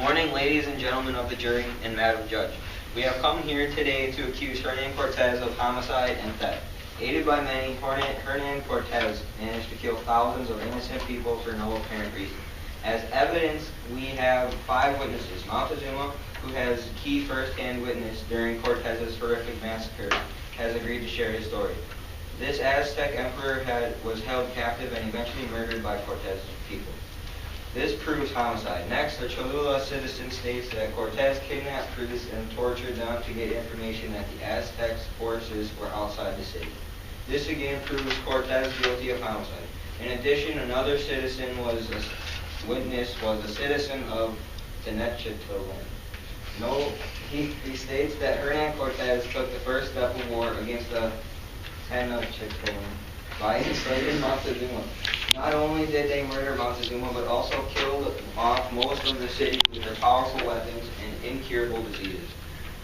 morning, ladies and gentlemen of the jury and Madam Judge. We have come here today to accuse Hernan Cortez of homicide and theft. Aided by many, Hernan Cortez managed to kill thousands of innocent people for no apparent reason. As evidence, we have 5 witnesses. Montezuma, who has key first-hand witness during Cortez's horrific massacre, has agreed to share his story. This Aztec emperor was held captive and eventually murdered by Cortez's people. This proves homicide. Next, a Cholula citizen states that Cortez kidnapped priests and tortured them to get information that the Aztec forces were outside the city. This again proves Cortez guilty of homicide. In addition, another citizen was a citizen of Tenochtitlan. He states that Hernan Cortez took the first step of war against the Tenochtitlan by enslaving Montezuma. Not only did they murder Montezuma, but also killed off most of the city with their powerful weapons and incurable diseases.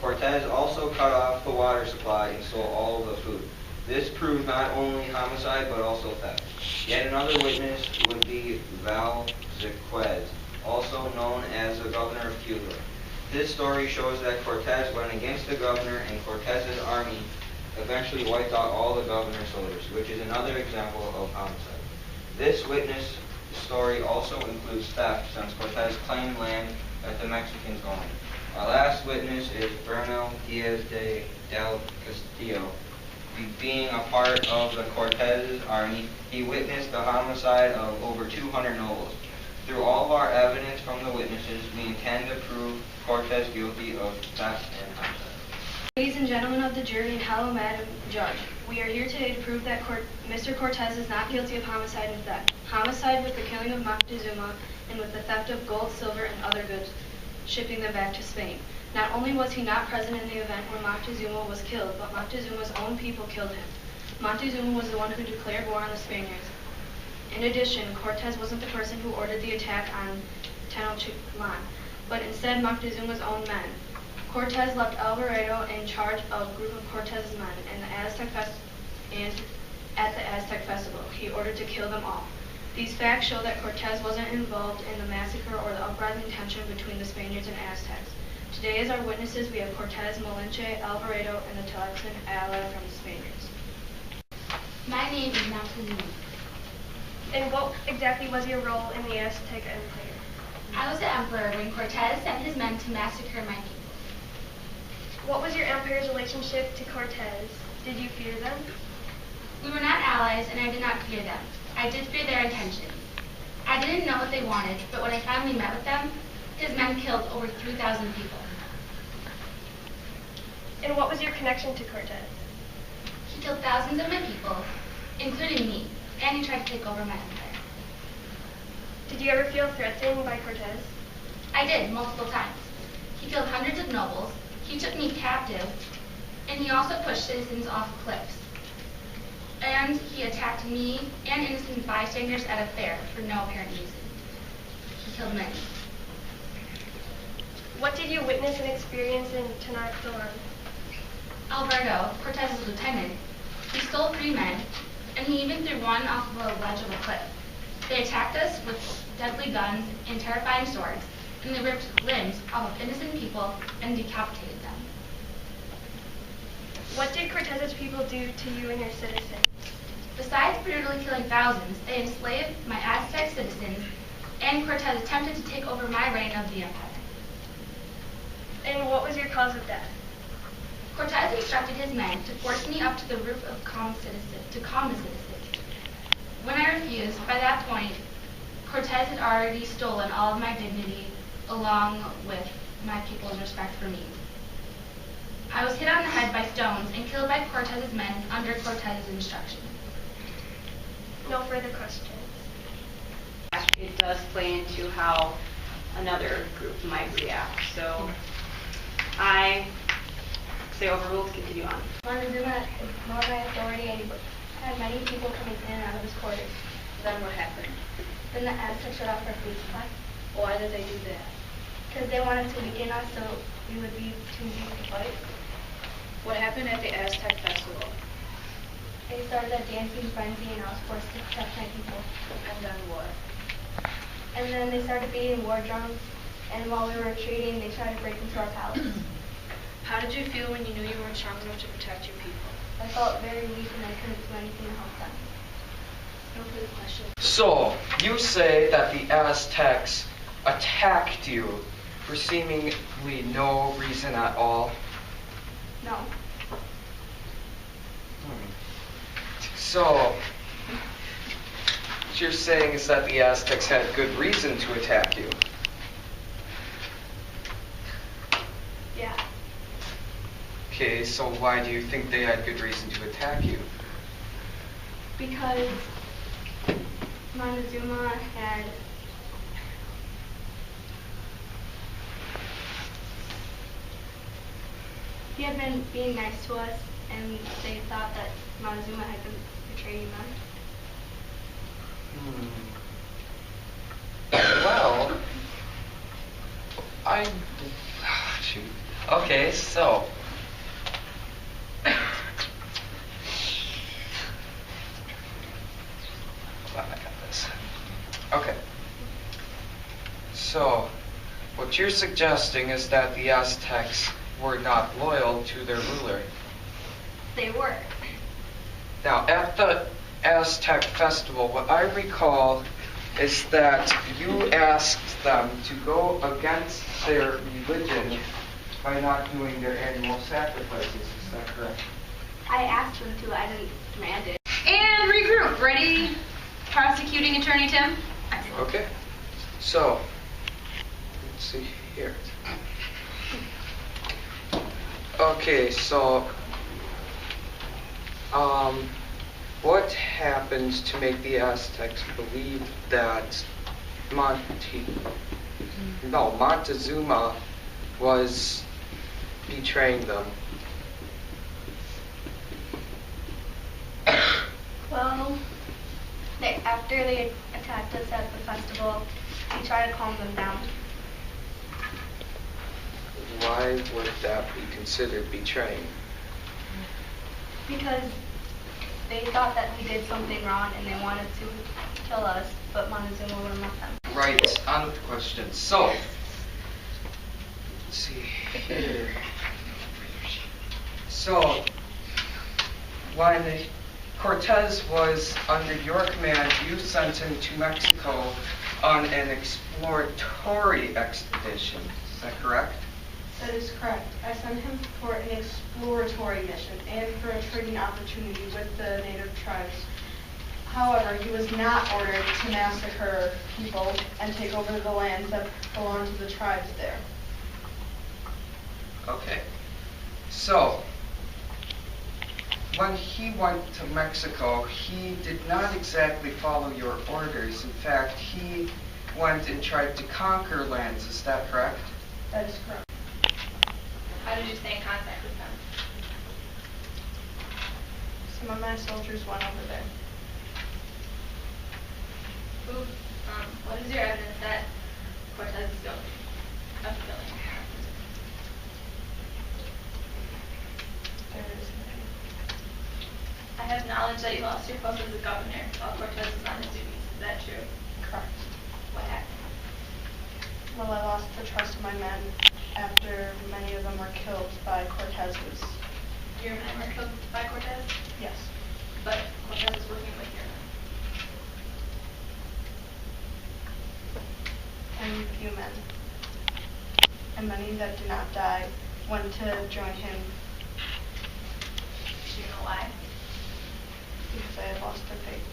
Cortez also cut off the water supply and stole all of the food. This proved not only homicide, but also theft. Yet another witness would be Valsequez, also known as the governor of Cuba. This story shows that Cortez went against the governor, and Cortez's army eventually wiped out all the governor's soldiers, which is another example of homicide. This witness story also includes theft, since Cortez claimed land that the Mexicans owned. Our last witness is Bernal Diaz del Castillo. Being a part of the Cortez's army, he witnessed the homicide of over 200 nobles. Through all of our evidence from the witnesses, we intend to prove Cortez guilty of theft and homicide. Ladies and gentlemen of the jury and hello, Madam Judge, we are here today to prove that Mr. Cortez is not guilty of homicide and theft. Homicide with the killing of Moctezuma and with the theft of gold, silver, and other goods, shipping them back to Spain. Not only was he not present in the event where Moctezuma was killed, but Moctezuma's own people killed him. Montezuma was the one who declared war on the Spaniards. In addition, Cortez wasn't the person who ordered the attack on Tenochtitlan, but instead Moctezuma's own men. Cortez left Alvarado in charge of a group of Cortez's men at the Aztec festival. He ordered to kill them all. These facts show that Cortez wasn't involved in the massacre or the uprising tension between the Spaniards and Aztecs. Today, as our witnesses, we have Cortez, Malinche, Alvarado, and the Tlaxcalan ally from the Spaniards. My name is Moctezuma. And what exactly was your role in the Aztec Empire? I was the emperor when Cortez sent his men to massacre my people. What was your empire's relationship to Cortez? Did you fear them? We were not allies, and I did not fear them. I did fear their intentions. I didn't know what they wanted, but when I finally met with them, his men killed over 3,000 people. And what was your connection to Cortez? He killed thousands of my people, including me, and he tried to take over my empire. Did you ever feel threatened by Cortez? I did, multiple times. He killed hundreds of nobles, he took me captive, and he also pushed citizens off cliffs. And he attacked me and innocent bystanders at a fair for no apparent reason. He killed many. What did you witness and experience in Tenochtitlan? Alberto, Cortez's lieutenant, he stole 3 men, and he even threw one off of a ledge of a cliff. They attacked us with deadly guns and terrifying swords, and they ripped limbs off of innocent people and decapitated them. What did Cortez's people do to you and your citizens? Besides brutally killing thousands, they enslaved my Aztec citizens, and Cortez attempted to take over my reign of the empire. And what was your cause of death? Cortez instructed his men to force me up to the roof to calm the citizens. When I refused, by that point, Cortez had already stolen all of my dignity, along with my people's respect for me. I was hit on the head by stones and killed by Cortez's men under Cortez's instruction. No further questions. It does play into how another group might react. So I say overruled, continue on. Montezuma had more by authority and had many people coming in and out of his quarters. Then what happened? Then the Aztecs shut off our food supply Why did they do that? because they wanted to weaken us so we would be too weak to fight. What happened at the Aztec festival? They started a dancing frenzy and I was forced to protect my people. And then what? And then they started beating war drums and while we were retreating, they tried to break into our palace. How did you feel when you knew you weren't strong enough to protect your people? I felt very weak and I couldn't do anything to help them. No further questions. So, you say that the Aztecs attacked you for seemingly no reason at all? No. So, what you're saying is that the Aztecs had good reason to attack you? Yeah. Okay, so why do you think they had good reason to attack you? Because Montezuma had been being nice to us, and they thought that Montezuma had been betraying them. Well, shoot. Okay, so. Glad I got this. Okay. So, what you're suggesting is that the Aztecs were not loyal to their ruler. They were. Now, at the Aztec festival, what I recall is that you asked them to go against their religion by not doing their annual sacrifices. Is that correct? I asked them to, I didn't demand it. And regroup. Ready, prosecuting attorney Tim? Excellent. Okay. So, let's see here. Okay, so, what happened to make the Aztecs believe that Montezuma was betraying them? Well, after they attacked us at the festival, we tried to calm them down. Why would that be considered betraying? Because they thought that we did something wrong and they wanted to kill us, but Montezuma wouldn't let them. Right, on with the question. So, let's see here. So, when Cortez was under your command, you sent him to Mexico on an exploratory expedition. Is that correct? That is correct. I sent him for an exploratory mission and for a trading opportunity with the native tribes. However, he was not ordered to massacre people and take over the lands that belong to the tribes there. Okay. So, when he went to Mexico, he did not exactly follow your orders. In fact, he went and tried to conquer lands. Is that correct? That is correct. How did you stay in contact with them? Some of my soldiers went over there. What is your evidence that Cortez is guilty of killing? There is nothing. I have knowledge that you lost your post as a governor while Cortez was on his duties. Is that true? Correct. What happened? Well, I lost the trust of my men after many of them were killed by Cortez's. Your men were killed by Cortez, Yes. but Cortez was working with your men. And few men. And many that did not die went to join him Do you know why? because they had lost their faith.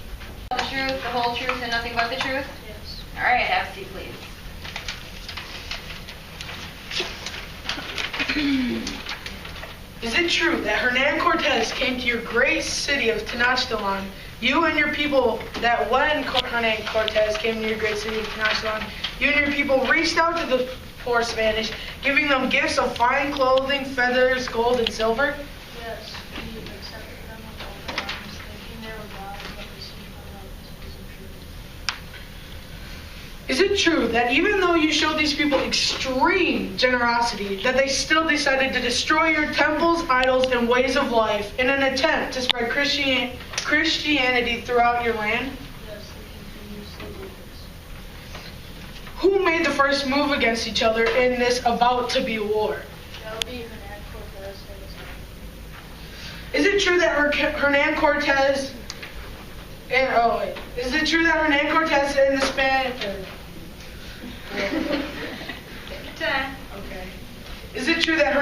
The truth, the whole truth, and nothing but the truth? Yes. All right, have a seat, please. Is it true that Hernan Cortez came to your great city of Tenochtitlan, you and your people, that when Hernan Cortez came to your great city of Tenochtitlan, you and your people reached out to the poor Spanish, giving them gifts of fine clothing, feathers, gold, and silver? Yes, we accepted them with open arms, thinking they were gods, but received them like this is true. Is it true that even though you showed these people extreme generosity, that they still decided to destroy your temples, idols, and ways of life in an attempt to spread Christianity throughout your land? Yes, they continuously do this. Who made the first move against each other in this about-to-be war? Is it true that Hernan Cortez and is it true that Hernan Cortez and the Spanish? Okay. Is it true that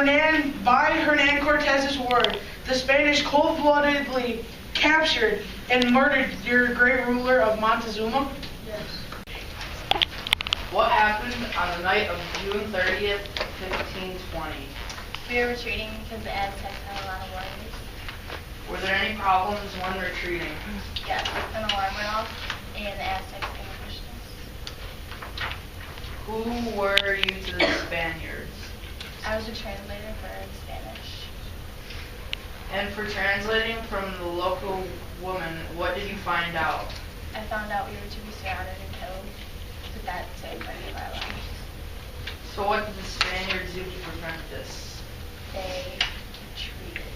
by Hernan Cortez's word, the Spanish cold-bloodedly captured and murdered your great ruler of Montezuma? Yes. What happened on the night of June 30th, 1520? We were retreating because the Aztecs had a lot of warriors. Were there any problems when retreating? Yes, an alarm went off, and the Aztecs ambushed us. Who were you to the Spaniards? I was a translator for Spanish. And for translating from the local woman, what did you find out? I found out we were to be surrounded and killed, but that saved many of our lives. So what did the Spaniards do to prevent this? They retreated.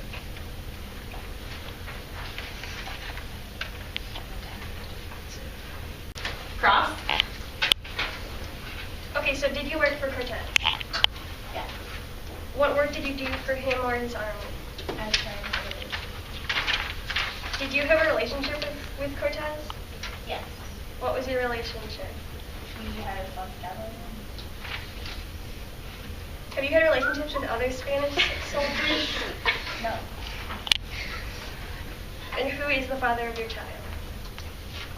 Cross? Okay, so did you work for Cortez? Yes. What work did you do for him or his army? As translated. Did you have a relationship with Cortez? Yes. What was your relationship? We had ourselves together. Have you had relationships with other Spanish soldiers? No. And who is the father of your child?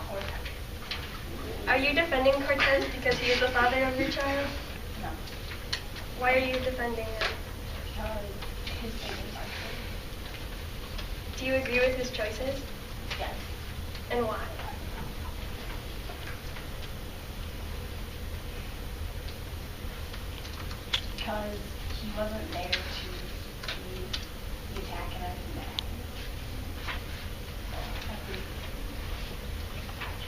Cortez. Are you defending Cortez because he is the father of your child? No. Why are you defending him? Because his statements are true. Do you agree with his choices? Yes. And why? Because he wasn't there to lead the attack and everything that happened.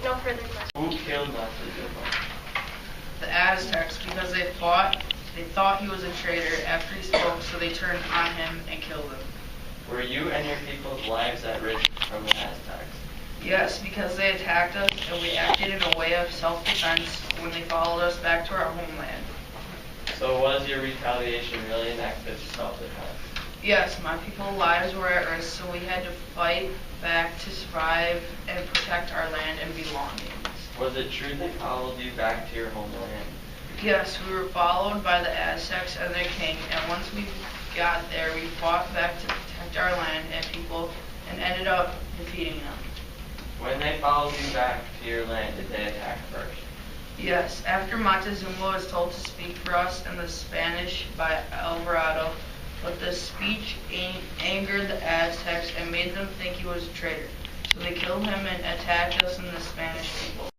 No further questions. Who killed Montezuma? The Aztecs, because they thought he was a traitor after he spoke, so they turned on him and killed him. Were you and your people's lives at risk from the Aztecs? Yes, because they attacked us and we acted in a way of self-defense when they followed us back to our homeland. So was your retaliation really an act of self-defense? Yes, my people's lives were at risk, so we had to fight back to survive and protect our land and belongings. Was it true they followed you back to your homeland? Yes, we were followed by the Aztecs and their king, and once we got there, we fought back to protect our land and people and ended up defeating them. When they followed you back to your land, did they attack first? Yes, after Montezuma was told to speak for us in the Spanish by Alvarado, but the speech angered the Aztecs and made them think he was a traitor. So they killed him and attacked us and the Spanish people.